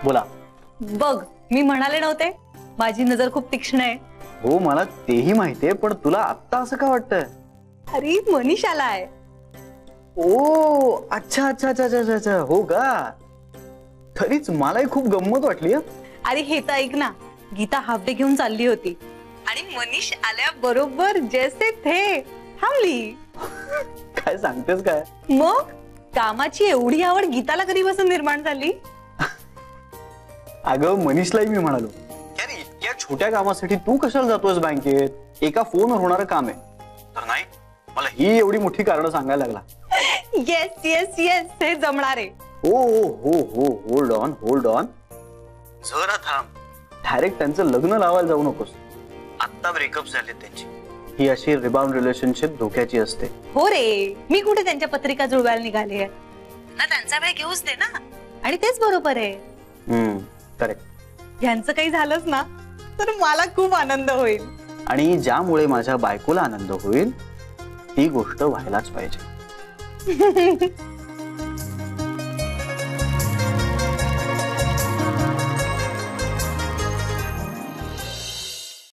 बोला. बघ, मी म्हणाले नव्हते माझी नजर खूप तीक्ष्ण आहे. हो मला तेही माहितीये, पण तुला आत्ता असं का वाटतंय? अरे मनीष आलाय. ओ अच्छा अच्छा अच्छा अच्छा अच्छा, हो का? खरीच मलाही खूप गंमत वाटली. अरे हे तर ऐक ना, गीता हाफ डे घेऊन चालली होती आणि मनीष आल्या बरोबर जैसे थे थांबली. काय सांगतेस काय? मग कामाची एवढी आवड गीताला कधीपासून निर्माण झाली? अगं मनीषलाही मी म्हणालो, यार इतक्या छोट्या कामासाठी तू कशाला जातोयस बँकेत? एका फोनवर होणारं काम आहे. तर नाही, मला ही एवढी मोठी कारणं सांगायला लागला. येस येस येस, हे जमणार आहे. हो हो हो हो, होल्ड ऑन जरा थांब. डायरेक्ट त्यांचं लग्न लावायला जाऊ नकोस. आत्ता ब्रेकअप झाले त्यांची. ही अशी रिबाउंड रिलेशनशिप धोक्याची असते. हो रे, मी कुठे त्यांच्या पत्रिका जुळवायला निघाले ना, त्यांचा वेळ घेऊच दे ना. आणि तेच बरोबर आहे. करेक्ट. यांचं काही झालंच ना तर मला खूप आनंद होईल. आणि ज्यामुळे माझ्या बायकोला आनंद होईल ती गोष्ट व्हायलाच पाहिजे.